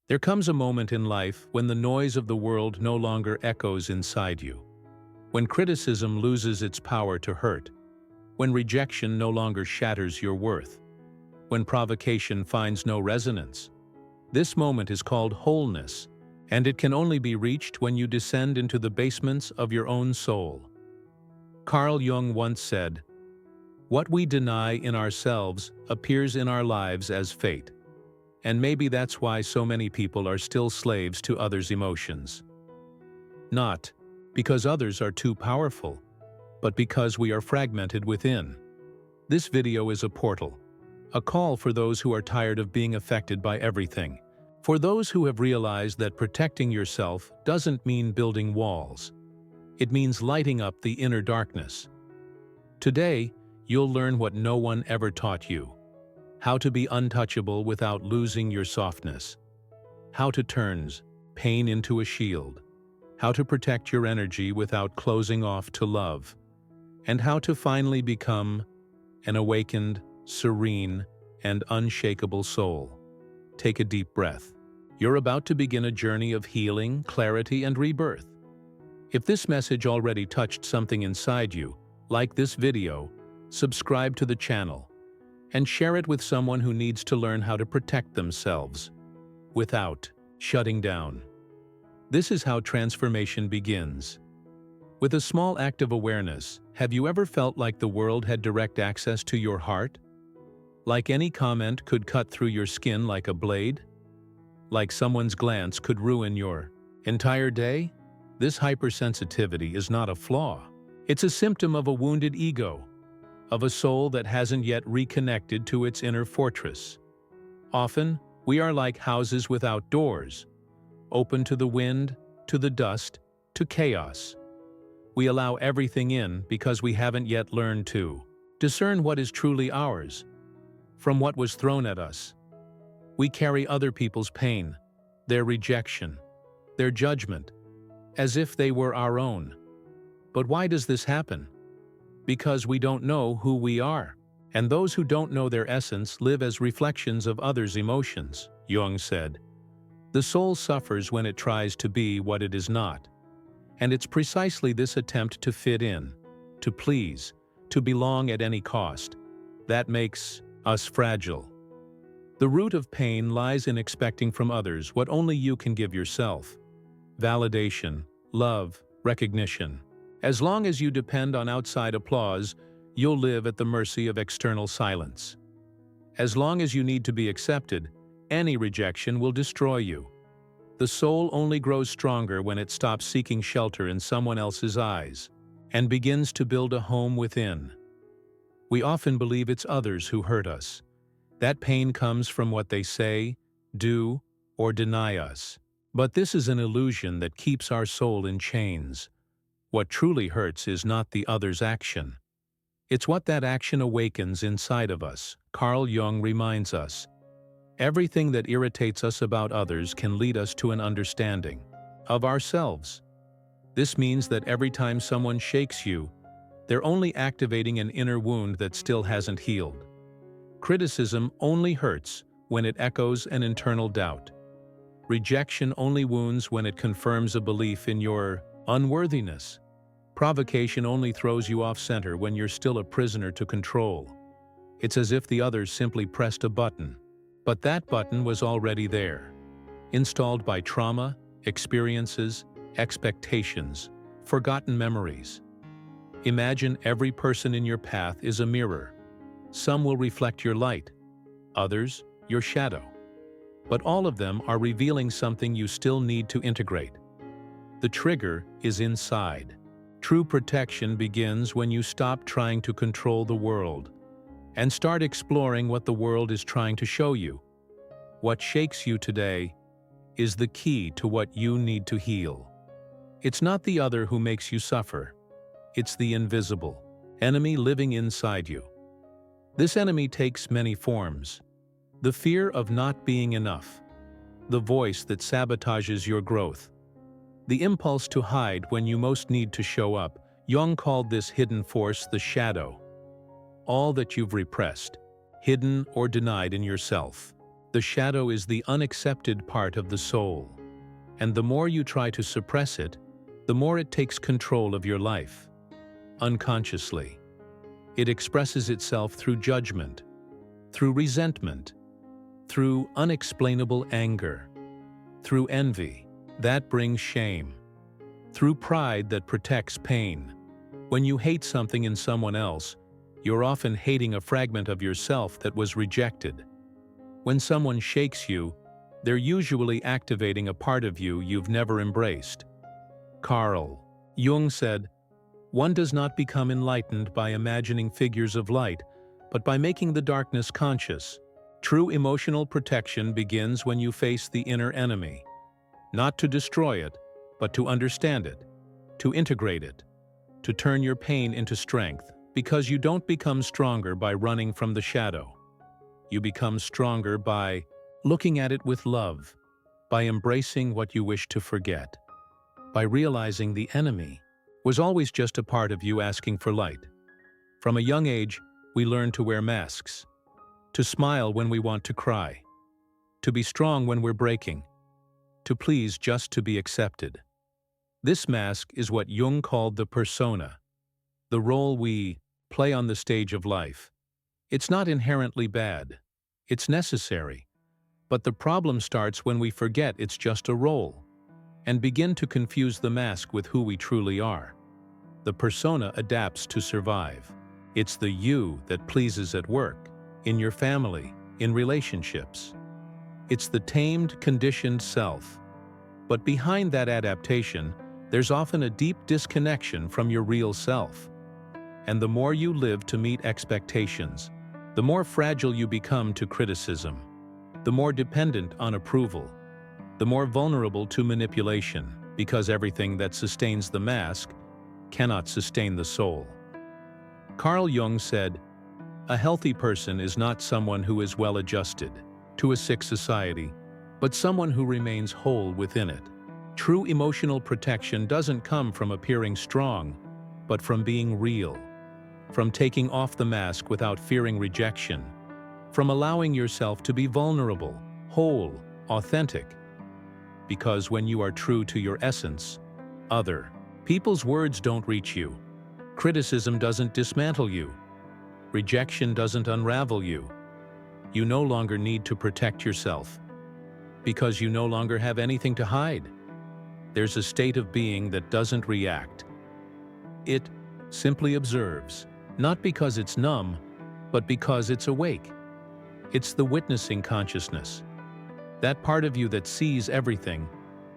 There comes a moment in life when the noise of the world no longer echoes inside you, when criticism loses its power to hurt, when rejection no longer shatters your worth, when provocation finds no resonance. This moment is called wholeness, and it can only be reached when you descend into the basements of your own soul. Carl Jung once said, "What we deny in ourselves appears in our lives as fate." And maybe that's why so many people are still slaves to others' emotions. Not because others are too powerful, but because we are fragmented within. This video is a portal, a call for those who are tired of being affected by everything, for those who have realized that protecting yourself doesn't mean building walls. It means lighting up the inner darkness. Today, you'll learn what no one ever taught you: how to be untouchable without losing your softness, how to turn pain into a shield, how to protect your energy without closing off to love, and how to finally become an awakened, serene, and unshakable soul. Take a deep breath. You're about to begin a journey of healing, clarity, and rebirth. If this message already touched something inside you, like this video, subscribe to the channel, and share it with someone who needs to learn how to protect themselves without shutting down. This is how transformation begins. With a small act of awareness, have you ever felt like the world had direct access to your heart? Like any comment could cut through your skin like a blade? Like someone's glance could ruin your entire day? This hypersensitivity is not a flaw. It's a symptom of a wounded ego, of a soul that hasn't yet reconnected to its inner fortress. Often, we are like houses without doors, open to the wind, to the dust, to chaos. We allow everything in because we haven't yet learned to discern what is truly ours from what was thrown at us. We carry other people's pain, their rejection, their judgment, as if they were our own. But why does this happen? Because we don't know who we are, and those who don't know their essence live as reflections of others' emotions. Jung said, "The soul suffers when it tries to be what it is not." And it's precisely this attempt to fit in, to please, to belong at any cost, that makes us fragile. The root of pain lies in expecting from others what only you can give yourself: validation, love, recognition. As long as you depend on outside applause, you'll live at the mercy of external silence. As long as you need to be accepted, any rejection will destroy you. The soul only grows stronger when it stops seeking shelter in someone else's eyes and begins to build a home within. We often believe it's others who hurt us. That pain comes from what they say, do, or deny us. But this is an illusion that keeps our soul in chains. What truly hurts is not the other's action. It's what that action awakens inside of us. Carl Jung reminds us, everything that irritates us about others can lead us to an understanding of ourselves. This means that every time someone shakes you, they're only activating an inner wound that still hasn't healed. Criticism only hurts when it echoes an internal doubt. Rejection only wounds when it confirms a belief in your unworthiness. Provocation only throws you off center when you're still a prisoner to control. It's as if the others simply pressed a button, but that button was already there, installed by trauma, experiences, expectations, forgotten memories. Imagine every person in your path is a mirror. Some will reflect your light, others your shadow. But all of them are revealing something you still need to integrate. The trigger is inside. True protection begins when you stop trying to control the world and start exploring what the world is trying to show you. What shakes you today is the key to what you need to heal. It's not the other who makes you suffer. It's the invisible enemy living inside you. This enemy takes many forms. The fear of not being enough, the voice that sabotages your growth, the impulse to hide when you most need to show up. Jung called this hidden force the shadow. All that you've repressed, hidden or denied in yourself. The shadow is the unaccepted part of the soul, and the more you try to suppress it, the more it takes control of your life. Unconsciously, it expresses itself through judgment, through resentment, through unexplainable anger, through envy that brings shame, through pride that protects pain. When you hate something in someone else, you're often hating a fragment of yourself that was rejected. When someone shakes you, they're usually activating a part of you you've never embraced. Carl Jung said, "One does not become enlightened by imagining figures of light, but by making the darkness conscious." True emotional protection begins when you face the inner enemy. Not to destroy it, but to understand it, to integrate it, to turn your pain into strength, because you don't become stronger by running from the shadow. You become stronger by looking at it with love, by embracing what you wish to forget, by realizing the enemy was always just a part of you asking for light. From a young age, we learn to wear masks, to smile when we want to cry, to be strong when we're breaking, to please just to be accepted. This mask is what Jung called the persona, the role we play on the stage of life. It's not inherently bad. It's necessary. But the problem starts when we forget it's just a role and begin to confuse the mask with who we truly are. The persona adapts to survive. It's the you that pleases at work, in your family, in relationships. It's the tamed, conditioned self. But behind that adaptation, there's often a deep disconnection from your real self. And the more you live to meet expectations, the more fragile you become to criticism, the more dependent on approval, the more vulnerable to manipulation, because everything that sustains the mask cannot sustain the soul. Carl Jung said, "A healthy person is not someone who is well adjusted to a sick society, but someone who remains whole within it." True emotional protection doesn't come from appearing strong, but from being real, from taking off the mask without fearing rejection, from allowing yourself to be vulnerable, whole, authentic. Because when you are true to your essence, other people's words don't reach you. Criticism doesn't dismantle you. Rejection doesn't unravel you. You no longer need to protect yourself, because you no longer have anything to hide. There's a state of being that doesn't react. It simply observes, not because it's numb, but because it's awake. It's the witnessing consciousness, that part of you that sees everything,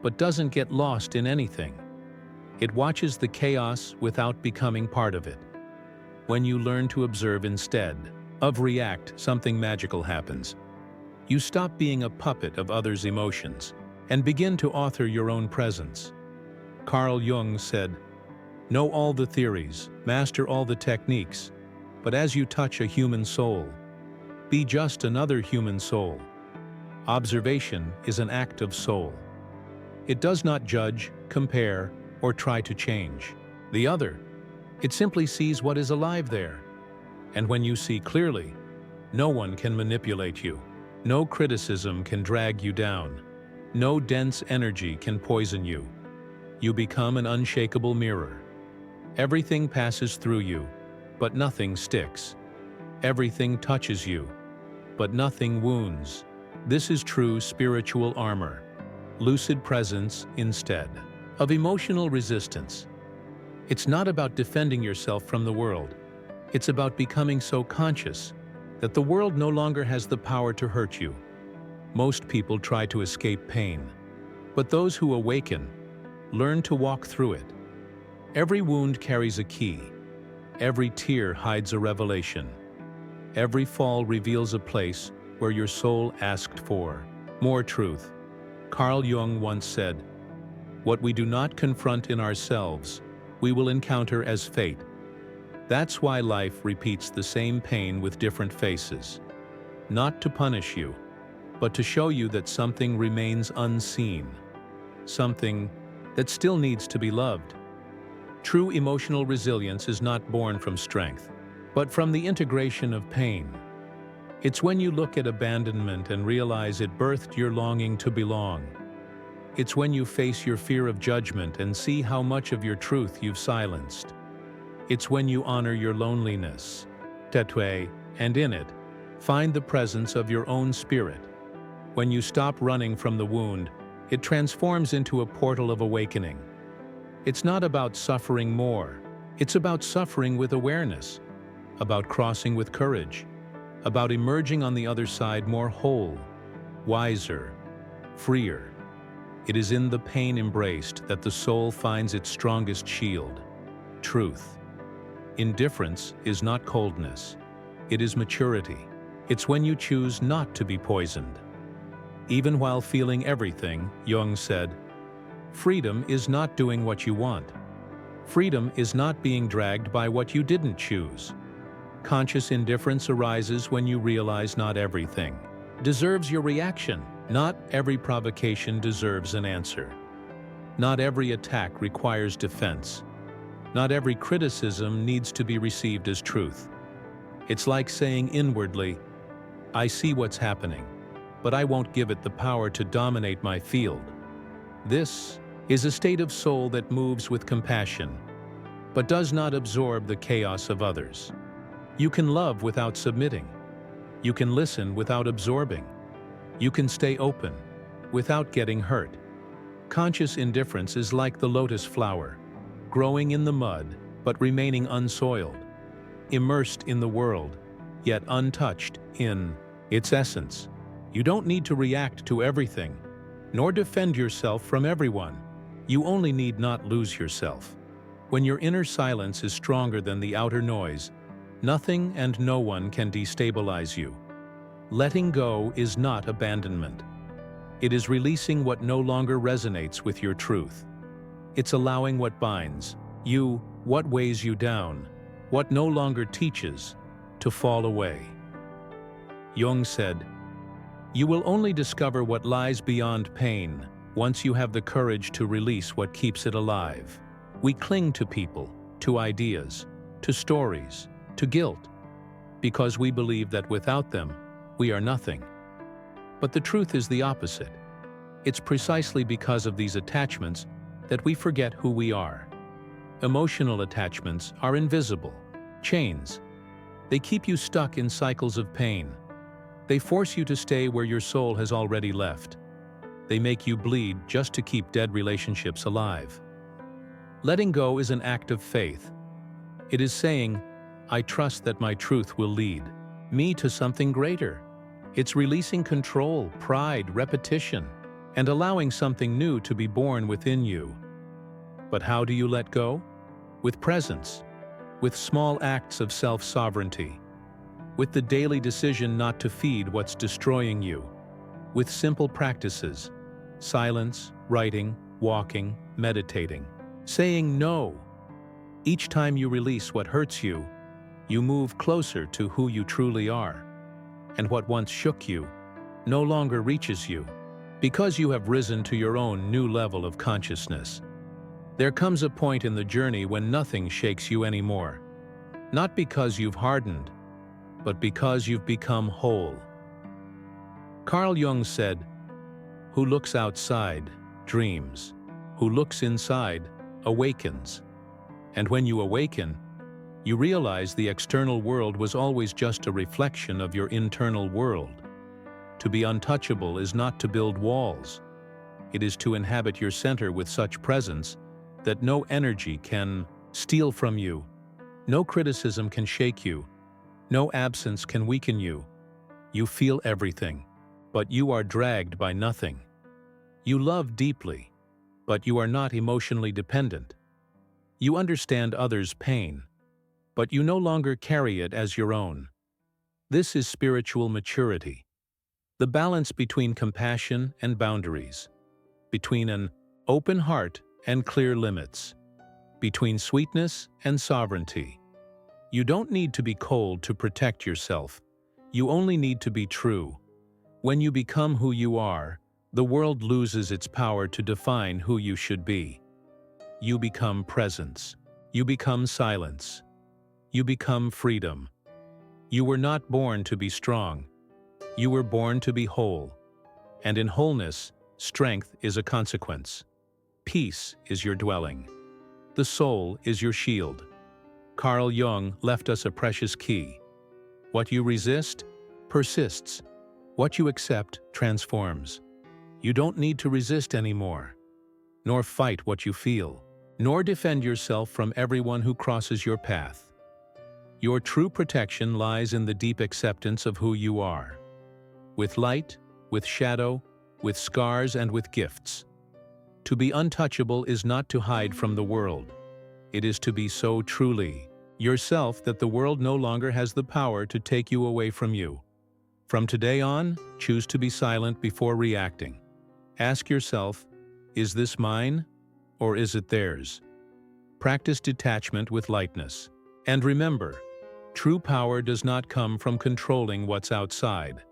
but doesn't get lost in anything. It watches the chaos without becoming part of it. When you learn to observe instead of react, something magical happens. You stop being a puppet of others' emotions and begin to author your own presence. Carl Jung said, "Know all the theories, master all the techniques, but as you touch a human soul, be just another human soul." Observation is an act of soul. It does not judge, compare, or try to change the other. It simply sees what is alive there. And when you see clearly, no one can manipulate you. No criticism can drag you down. No dense energy can poison you. You become an unshakable mirror. Everything passes through you, but nothing sticks. Everything touches you, but nothing wounds. This is true spiritual armor, lucid presence instead of emotional resistance. It's not about defending yourself from the world. It's about becoming so conscious that the world no longer has the power to hurt you. Most people try to escape pain, but those who awaken learn to walk through it. Every wound carries a key. Every tear hides a revelation. Every fall reveals a place where your soul asked for more truth. Carl Jung once said, "What we do not confront in ourselves, we will encounter as fate." That's why life repeats the same pain with different faces. Not to punish you, but to show you that something remains unseen. Something that still needs to be loved. True emotional resilience is not born from strength, but from the integration of pain. It's when you look at abandonment and realize it birthed your longing to belong. It's when you face your fear of judgment and see how much of your truth you've silenced. It's when you honor your loneliness, tetue, and in it, find the presence of your own spirit. When you stop running from the wound, it transforms into a portal of awakening. It's not about suffering more. It's about suffering with awareness, about crossing with courage, about emerging on the other side more whole, wiser, freer. It is in the pain embraced that the soul finds its strongest shield, truth. Indifference is not coldness. It is maturity. It's when you choose not to be poisoned. Even while feeling everything, Jung said, freedom is not doing what you want. Freedom is not being dragged by what you didn't choose. Conscious indifference arises when you realize not everything deserves your reaction. Not every provocation deserves an answer. Not every attack requires defense. Not every criticism needs to be received as truth. It's like saying inwardly, I see what's happening, but I won't give it the power to dominate my field. This is a state of soul that moves with compassion, but does not absorb the chaos of others. You can love without submitting. You can listen without absorbing. You can stay open without getting hurt. Conscious indifference is like the lotus flower, growing in the mud but remaining unsoiled, immersed in the world, yet untouched in its essence. You don't need to react to everything, nor defend yourself from everyone. You only need not lose yourself. When your inner silence is stronger than the outer noise, nothing and no one can destabilize you. Letting go is not abandonment. It is releasing what no longer resonates with your truth. It's allowing what binds you, what weighs you down, what no longer teaches, to fall away. Jung said, you will only discover what lies beyond pain once you have the courage to release what keeps it alive. We cling to people, to ideas, to stories, to guilt, because we believe that without them, we are nothing. But the truth is the opposite. It's precisely because of these attachments that we forget who we are. Emotional attachments are invisible, chains. They keep you stuck in cycles of pain. They force you to stay where your soul has already left. They make you bleed just to keep dead relationships alive. Letting go is an act of faith. It is saying, I trust that my truth will lead me to something greater. It's releasing control, pride, repetition, and allowing something new to be born within you. But how do you let go? With presence, with small acts of self-sovereignty, with the daily decision not to feed what's destroying you, with simple practices, silence, writing, walking, meditating, saying no. Each time you release what hurts you, you move closer to who you truly are. And what once shook you no longer reaches you, because you have risen to your own new level of consciousness. There comes a point in the journey when nothing shakes you anymore, not because you've hardened, but because you've become whole. Carl Jung said, who looks outside dreams, who looks inside awakens. And when you awaken, you realize the external world was always just a reflection of your internal world. To be untouchable is not to build walls. It is to inhabit your center with such presence that no energy can steal from you, no criticism can shake you, no absence can weaken you. You feel everything, but you are dragged by nothing. You love deeply, but you are not emotionally dependent. You understand others' pain, but you no longer carry it as your own. This is spiritual maturity, the balance between compassion and boundaries, between an open heart and clear limits, between sweetness and sovereignty. You don't need to be cold to protect yourself. You only need to be true. When you become who you are, the world loses its power to define who you should be. You become presence. You become silence. You become freedom. You were not born to be strong. You were born to be whole, and in wholeness, strength is a consequence. Peace is your dwelling. The soul is your shield. Carl Jung left us a precious key. What you resist persists. What you accept transforms. You don't need to resist anymore, nor fight what you feel, nor defend yourself from everyone who crosses your path. Your true protection lies in the deep acceptance of who you are, with light, with shadow, with scars, and with gifts. To be untouchable is not to hide from the world. It is to be so truly yourself that the world no longer has the power to take you away from you. From today on, choose to be silent before reacting. Ask yourself, is this mine, or is it theirs? Practice detachment with lightness. And remember, true power does not come from controlling what's outside,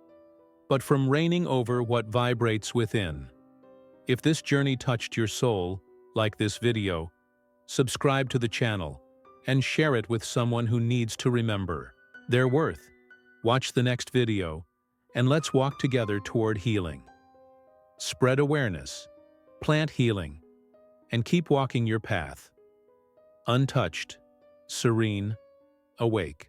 but from reigning over what vibrates within. If this journey touched your soul, like this video, subscribe to the channel and share it with someone who needs to remember their worth. Watch the next video, and let's walk together toward healing. Spread awareness, plant healing, and keep walking your path. Untouched, serene, awake.